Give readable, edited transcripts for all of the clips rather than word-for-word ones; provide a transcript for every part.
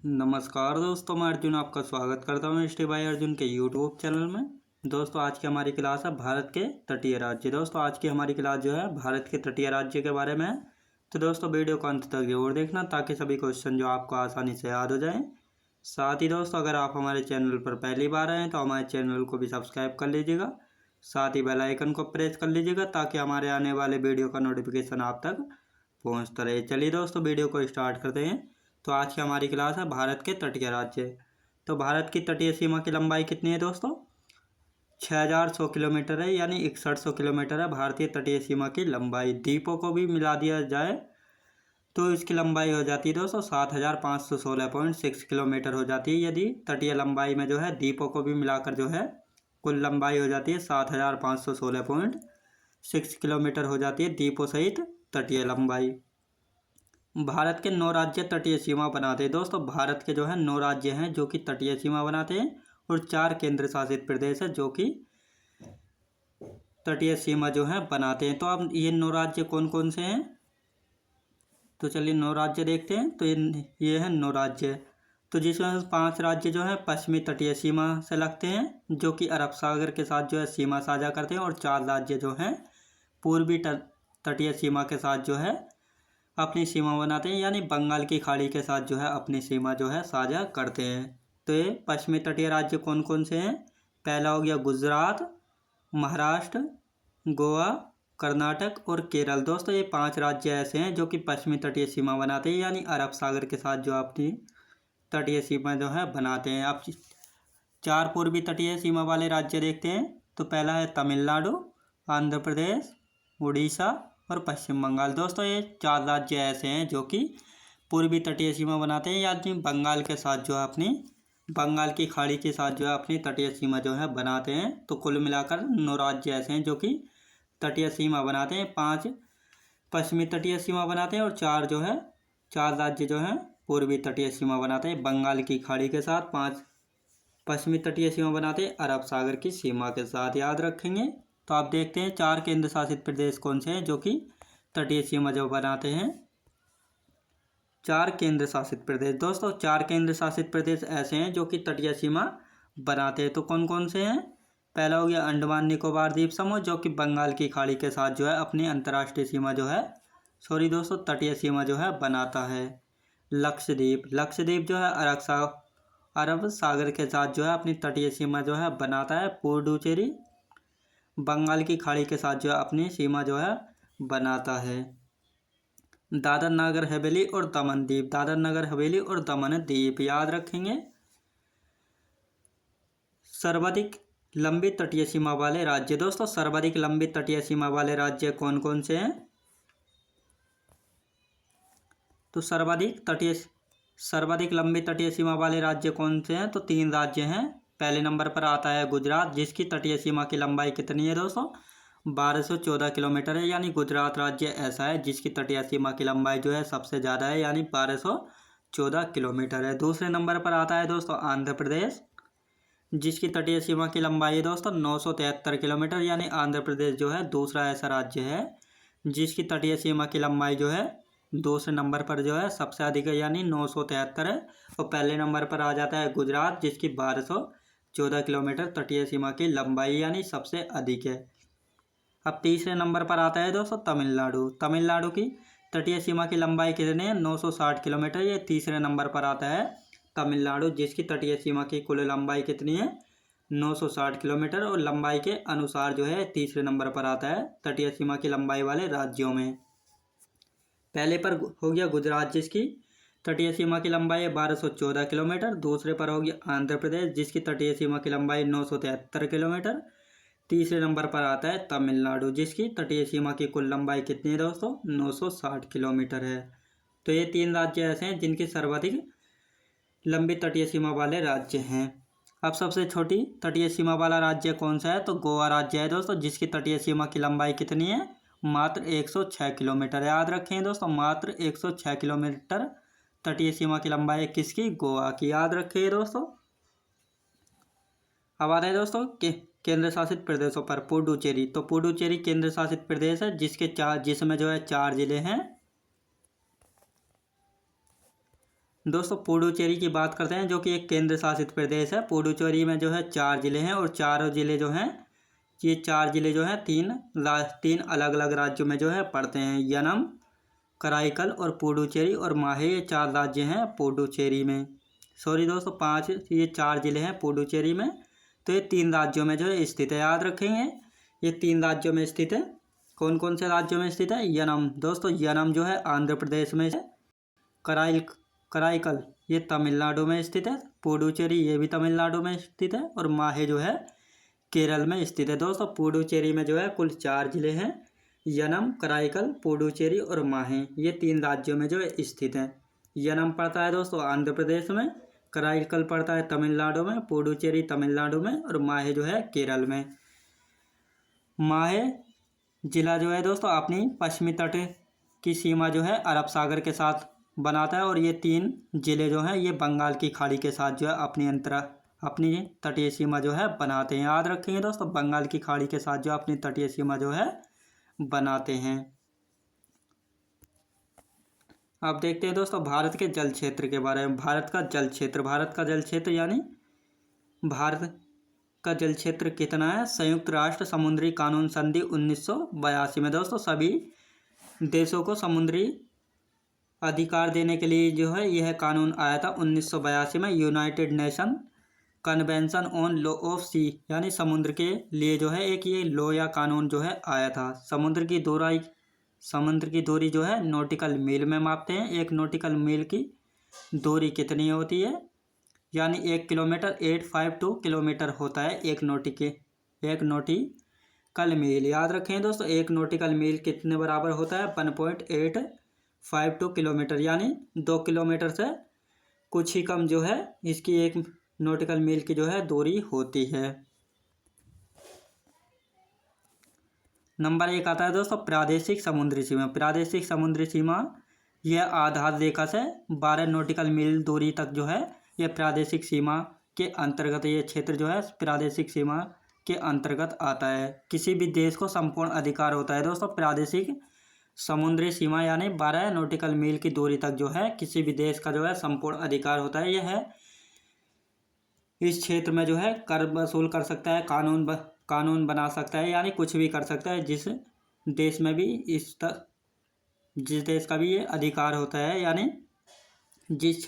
नमस्कार दोस्तों, मैं अर्जुन आपका स्वागत करता हूँ स्टे बाय अर्जुन के यूट्यूब चैनल में। दोस्तों आज की हमारी क्लास है भारत के तटीय राज्य। दोस्तों आज की हमारी क्लास जो है भारत के तटीय राज्य के बारे में है। तो दोस्तों वीडियो को अंत तक जरूर देखना ताकि सभी क्वेश्चन जो आपको आसानी से याद हो जाएं। साथ ही दोस्तों अगर आप हमारे चैनल पर पहली बार आए तो हमारे चैनल को भी सब्सक्राइब कर लीजिएगा। साथ ही बेल आइकन को प्रेस कर लीजिएगा ताकि हमारे आने वाले वीडियो का नोटिफिकेशन आप तक पहुँचता रहे। चलिए दोस्तों वीडियो को स्टार्ट करते हैं। तो आज की हमारी क्लास है भारत के तटीय राज्य। तो भारत की तटीय सीमा की लंबाई कितनी है दोस्तों? 6100 किलोमीटर है, यानी 6100 किलोमीटर है भारतीय तटीय सीमा की लंबाई। द्वीपों को भी मिला दिया जाए तो इसकी लंबाई हो जाती है दोस्तों 7516.6 किलोमीटर हो जाती है। यदि तटीय लंबाई में जो है द्वीपों को भी मिलाकर जो है कुल लंबाई हो जाती है 7516.6 किलोमीटर हो जाती है द्वीपों सहित तटीय लंबाई। भारत के 9 राज्य तटीय सीमा बनाते हैं। दोस्तों भारत के जो है 9 राज्य हैं जो कि तटीय सीमा बनाते हैं और 4 केंद्र शासित प्रदेश है जो कि तटीय सीमा जो है बनाते हैं। तो अब ये 9 राज्य कौन कौन से हैं? तो चलिए 9 राज्य देखते हैं। तो ये हैं 9 राज्य। तो जिसमें 5 राज्य जो है पश्चिमी तटीय सीमा से लगते हैं जो कि अरब सागर के साथ जो है सीमा साझा करते हैं, और 4 राज्य जो हैं पूर्वी तटीय सीमा के साथ जो है अपनी सीमा बनाते हैं, यानी बंगाल की खाड़ी के साथ जो है अपनी सीमा जो है साझा करते हैं। तो ये पश्चिमी तटीय राज्य कौन कौन से हैं? पहला हो गया गुजरात, महाराष्ट्र, गोवा, कर्नाटक और केरल। दोस्तों ये 5 राज्य ऐसे हैं जो कि पश्चिमी तटीय सीमा बनाते हैं, यानी अरब सागर के साथ जो अपनी तटीय सीमा जो है बनाते हैं। अब 4 पूर्वी तटीय सीमा वाले राज्य देखते हैं। तो पहला है तमिलनाडु, आंध्र प्रदेश, उड़ीसा और पश्चिम बंगाल। दोस्तों ये 4 राज्य ऐसे हैं जो कि पूर्वी तटीय सीमा बनाते हैं, यानी बंगाल के साथ जो है अपनी बंगाल की खाड़ी के साथ जो है अपनी तटीय सीमा जो है बनाते हैं। तो कुल मिलाकर 9 राज्य ऐसे हैं जो कि तटीय सीमा बनाते हैं। 5 पश्चिमी तटीय सीमा बनाते हैं और 4 जो है 4 राज्य जो हैं पूर्वी तटीय सीमा बनाते हैं बंगाल की खाड़ी के साथ। 5 पश्चिमी तटीय सीमा बनाते हैं अरब सागर की सीमा के साथ, याद रखेंगे। तो आप देखते हैं 4 केंद्र शासित प्रदेश कौन से हैं जो कि तटीय सीमा जो बनाते हैं। 4 केंद्र शासित प्रदेश। दोस्तों 4 केंद्र शासित प्रदेश ऐसे हैं जो कि तटीय सीमा बनाते हैं। तो कौन कौन से हैं? पहला हो गया अंडमान निकोबार द्वीप समूह जो कि बंगाल की खाड़ी के साथ जो है अपनी अंतर्राष्ट्रीय सीमा जो है दोस्तों तटीय सीमा जो है बनाता है। लक्षद्वीप जो है अरब सागर के साथ जो है अपनी तटीय सीमा जो है बनाता है। पुडुचेरी बंगाल की खाड़ी के साथ जो है अपनी सीमा जो है बनाता है। दादर नगर हवेली और दमन द्वीप, दादर नगर हवेली और दमन द्वीप, याद रखेंगे। सर्वाधिक लंबी तटीय सीमा वाले राज्य। दोस्तों सर्वाधिक लंबी तटीय सीमा वाले राज्य कौन कौन से हैं? तो सर्वाधिक लंबी तटीय सीमा वाले राज्य कौन से हैं? तो 3 राज्य हैं। पहले नंबर पर आता है गुजरात, जिसकी तटीय सीमा की लंबाई कितनी है दोस्तों? 1214 किलोमीटर है, यानी गुजरात राज्य ऐसा है जिसकी तटीय सीमा की लंबाई जो है सबसे ज़्यादा है, यानी 1214 किलोमीटर है। दूसरे नंबर पर आता है दोस्तों आंध्र प्रदेश, जिसकी तटीय सीमा की लंबाई है दोस्तों 973 किलोमीटर, यानी आंध्र प्रदेश जो है दूसरा ऐसा राज्य है जिसकी तटीय सीमा की लंबाई जो है दूसरे नंबर पर जो है सबसे अधिक है, यानी 973 है। और पहले नंबर पर आ जाता है गुजरात, जिसकी 1214 किलोमीटर तटीय सीमा की लंबाई यानी सबसे अधिक है। अब तीसरे नंबर पर आता है दोस्तों तमिलनाडु की तटीय सीमा की लंबाई कितनी है? 960 किलोमीटर। ये तीसरे नंबर पर आता है तमिलनाडु, जिसकी तटीय सीमा की कुल लंबाई कितनी है? 960 किलोमीटर। और लंबाई के अनुसार जो है तीसरे नंबर पर आता है तटीय सीमा की लंबाई वाले राज्यों में। पहले पर हो गया गुजरात, जिसकी तटीय सीमा की लंबाई है 1214 किलोमीटर। दूसरे पर हो गया आंध्र प्रदेश, जिसकी तटीय सीमा की लंबाई 973 किलोमीटर। तीसरे नंबर पर आता है तमिलनाडु, जिसकी तटीय सीमा की कुल लंबाई कितनी है दोस्तों? 960 किलोमीटर है। तो ये 3 राज्य ऐसे हैं जिनकी सर्वाधिक लंबी तटीय सीमा वाले राज्य हैं। अब सबसे छोटी तटीय सीमा वाला राज्य कौन सा है? तो गोवा राज्य है दोस्तों, जिसकी तटीय सीमा की लंबाई कितनी है? मात्र 106 किलोमीटर। याद रखें दोस्तों मात्र 106 किलोमीटर तटीय सीमा की लंबाई है किसकी? गोवा की, याद रखिए दोस्तों। अब आता है दोस्तों केंद्र शासित प्रदेशों पर। पुडुचेरी, तो पुडुचेरी केंद्र शासित प्रदेश है जिसमें जो है 4 जिले हैं। दोस्तों पुडुचेरी की बात करते हैं, जो कि एक केंद्र शासित प्रदेश है। पुडुचेरी में जो है 4 ज़िले हैं और चारों ज़िले जो हैं, ये 4 ज़िले जो हैं तीन अलग अलग राज्यों में जो है पड़ते हैं। यनम, कराईकल और पुडुचेरी और माहे, ये 4 राज्य हैं पुडुचेरी में। सॉरी दोस्तों, 5, ये 4 ज़िले हैं पुडुचेरी में। तो ये 3 राज्यों में जो है स्थित है, याद रखेंगे। ये 3 राज्यों में स्थित है। कौन कौन से राज्यों में स्थित है? यनम दोस्तों, यनम जो है आंध्र प्रदेश में है। कराईकल ये तमिलनाडु में स्थित है। पुडुचेरी ये भी तमिलनाडु में स्थित है। और माहे जो है केरल में स्थित है। दोस्तों पुडुचेरी में जो है कुल 4 जिले हैं। यनम, कराईकल, पुडुचेरी और माहे, ये 3 राज्यों में जो है स्थित है। यनम पड़ता है दोस्तों आंध्र प्रदेश में, कराईकल पड़ता है तमिलनाडु में, पुडुचेरी तमिलनाडु में और माहे जो है केरल में। माहे जिला जो है दोस्तों अपनी पश्चिमी तट की सीमा जो है अरब सागर के साथ बनाता है। और ये 3 जिले जो हैं ये बंगाल की खाड़ी के साथ जो है अपनी तटीय सीमा जो है बनाते हैं। याद रखेंगे दोस्तों, बंगाल की खाड़ी के साथ जो अपनी तटीय सीमा जो है बनाते हैं। अब देखते हैं दोस्तों भारत के जल क्षेत्र के बारे में। भारत का जल क्षेत्र यानी भारत का जल क्षेत्र कितना है? संयुक्त राष्ट्र समुद्री कानून संधि 1982 में दोस्तों सभी देशों को समुद्री अधिकार देने के लिए जो है यह कानून आया था 1982 में। United Nation convention on law of sea, यानी समुद्र के लिए जो है एक ये लॉ या कानून जो है आया था। समुद्र की दूरी जो है नॉटिकल मील में मापते हैं। एक नॉटिकल मील की दूरी कितनी होती है? यानी 1 किलोमीटर 852 किलोमीटर होता है एक नॉटिकल मील। याद रखें दोस्तों, एक नॉटिकल मील कितने बराबर होता है? 1.852 किलोमीटर, यानी 2 किलोमीटर से कुछ ही कम जो है इसकी एक नॉटिकल मील की जो है दूरी होती है। नंबर 1 आता है दोस्तों प्रादेशिक समुद्री सीमा। प्रादेशिक समुद्री सीमा यह आधार रेखा से 12 नॉटिकल मील दूरी तक जो है यह प्रादेशिक सीमा के अंतर्गत, ये क्षेत्र जो है प्रादेशिक सीमा के अंतर्गत आता है। किसी भी देश को संपूर्ण अधिकार होता है दोस्तों प्रादेशिक समुद्री सीमा यानी 12 नॉटिकल मील की दूरी तक जो है किसी भी देश का जो है संपूर्ण अधिकार होता है। यह है इस क्षेत्र में जो है कर वसूल कर सकता है, कानून बना सकता है, यानी कुछ भी कर सकता है। जिस देश में भी जिस देश का भी ये अधिकार होता है, यानी जिस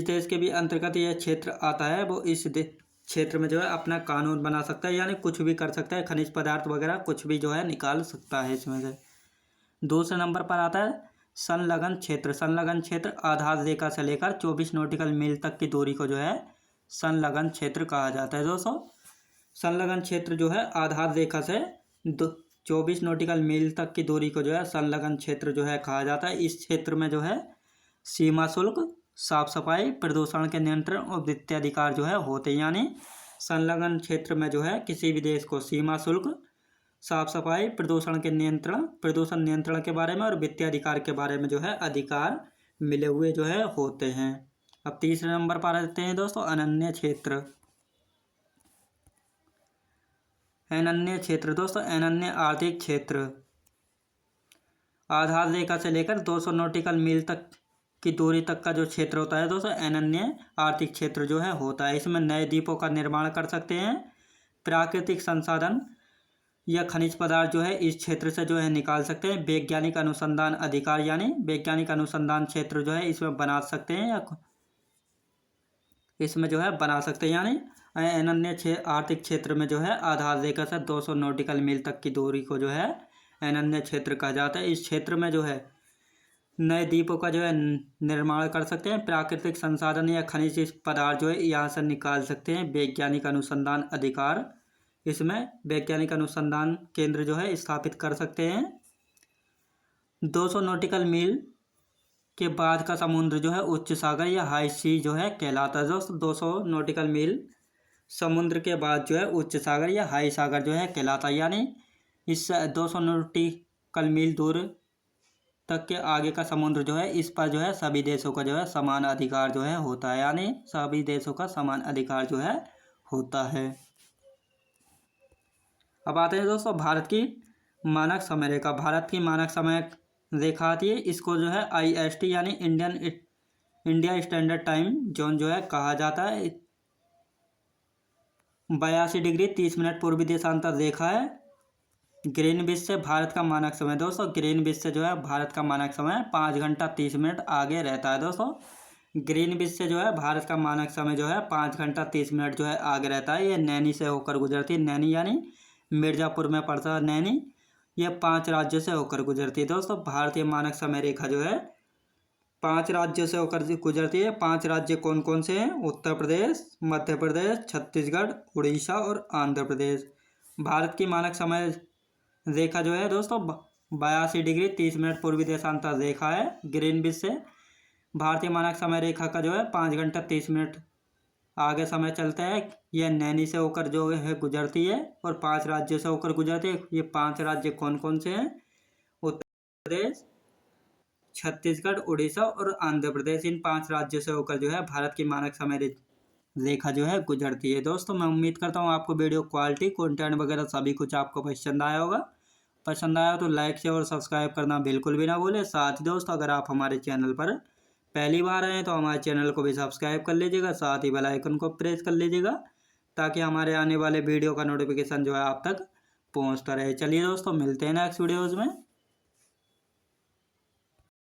देश के भी अंतर्गत यह क्षेत्र आता है वो इस क्षेत्र में जो है अपना कानून बना सकता है, यानी कुछ भी कर सकता है। खनिज पदार्थ वगैरह कुछ भी जो है निकाल सकता है इसमें से। दूसरे नंबर पर आता है संलग्न क्षेत्र। संलग्न क्षेत्र आधार रेखा से लेकर 24 नॉटिकल मील तक की दूरी को जो है संलग्न क्षेत्र कहा जाता है। दोस्तों संलग्न क्षेत्र जो है आधार रेखा से 24 नॉटिकल मील तक की दूरी को जो है संलग्न क्षेत्र जो है कहा जाता है। इस क्षेत्र में जो है सीमा शुल्क, साफ सफाई, प्रदूषण के नियंत्रण और वित्तीय अधिकार जो है होते हैं। यानी संलग्न क्षेत्र में जो है किसी भी देश को सीमा शुल्क, साफ सफाई, प्रदूषण नियंत्रण के बारे में और वित्तीय अधिकार के बारे में जो है अधिकार मिले हुए जो है होते हैं। अब तीसरे नंबर पर आते हैं दोस्तों अनन्य क्षेत्र। दोस्तों अनन्य आर्थिक क्षेत्र आधार रेखा से लेकर 200 नॉटिकल मील तक की दूरी तक का जो क्षेत्र होता है दोस्तों अनन्य आर्थिक क्षेत्र जो है होता है। इसमें नए द्वीपों का निर्माण कर सकते हैं। प्राकृतिक संसाधन या खनिज पदार्थ जो है इस क्षेत्र से जो है निकाल सकते हैं। वैज्ञानिक अनुसंधान अधिकार यानी वैज्ञानिक अनुसंधान क्षेत्र जो है इसमें बना सकते हैं या इसमें जो है बना सकते हैं। यानी अनन्य आर्थिक क्षेत्र में जो है आधार रेखा से 200 नॉटिकल मील तक की दूरी को जो है अनन्य क्षेत्र कहा जाता है। इस क्षेत्र में जो है नए द्वीपों का जो है निर्माण कर सकते हैं। प्राकृतिक संसाधन या खनिज पदार्थ जो है यहाँ से निकाल सकते हैं। वैज्ञानिक अनुसंधान अधिकार, इसमें वैज्ञानिक अनुसंधान केंद्र जो है स्थापित कर सकते हैं। 200 नॉटिकल मील के बाद का समुद्र जो है उच्च सागर या हाई सी जो है कहलाता है। दोस्तों 200 नॉटिकल मील समुद्र के बाद जो है उच्च सागर या हाई सागर जो है कहलाता है। यानी इस 200 नॉटिकल मील दूर तक के आगे का समुद्र जो है इस पर जो है सभी देशों का जो है समान अधिकार जो है होता है। यानी सभी देशों का समान अधिकार जो है होता है। अब आते हैं दोस्तों भारत की मानक समय रेखा। भारत की मानक समय रेखा आती है, इसको जो है IST यानी Indian India standard time zone जो है कहा जाता है। 82 डिग्री 30 मिनट पूर्वी देशांतर रेखा है। ग्रीनविच से भारत का मानक समय दोस्तों, ग्रीनविच से जो है भारत का मानक समय 5 घंटा 30 मिनट आगे रहता है दोस्तों। ग्रीनविच से जो है भारत का मानक समय जो है 5 घंटा 30 मिनट जो है आगे रहता है। ये नैनी से होकर गुजरती है। नैनी यानी मिर्ज़ापुर में पड़ता है नैनी। ये 5 राज्यों से होकर गुजरती है दोस्तों। भारतीय मानक समय रेखा जो है 5 राज्यों से होकर गुजरती है। 5 राज्य कौन कौन से हैं? उत्तर प्रदेश, मध्य प्रदेश, छत्तीसगढ़, उड़ीसा और आंध्र प्रदेश। भारत की मानक समय रेखा जो है दोस्तों 82 डिग्री 30 मिनट पूर्वी देशांतर रेखा है। ग्रीनविच से भारतीय मानक समय रेखा का जो है 5 घंटा 30 मिनट आगे समय चलता है। यह नैनी से होकर जो है गुजरती है और 5 राज्यों से होकर गुजरती है। ये 5 राज्य कौन कौन से हैं? उत्तर प्रदेश, छत्तीसगढ़, उड़ीसा और आंध्र प्रदेश। इन 5 राज्यों से होकर जो है भारत की मानक समय रेखा जो है गुजरती है। दोस्तों मैं उम्मीद करता हूँ आपको वीडियो क्वालिटी, कंटेंट वगैरह सभी कुछ आपको पसंद आया होगा। पसंद आया तो लाइक शेयर और सब्सक्राइब करना बिल्कुल भी ना भूलें। साथ ही दोस्तों अगर आप हमारे चैनल पर पहली बार आए तो हमारे चैनल को भी सब्सक्राइब कर लीजिएगा। साथ ही बेल आइकन को प्रेस कर लीजिएगा ताकि हमारे आने वाले वीडियो का नोटिफिकेशन जो है आप तक पहुँचता रहे। चलिए दोस्तों मिलते हैं नेक्स्ट वीडियोज़ में।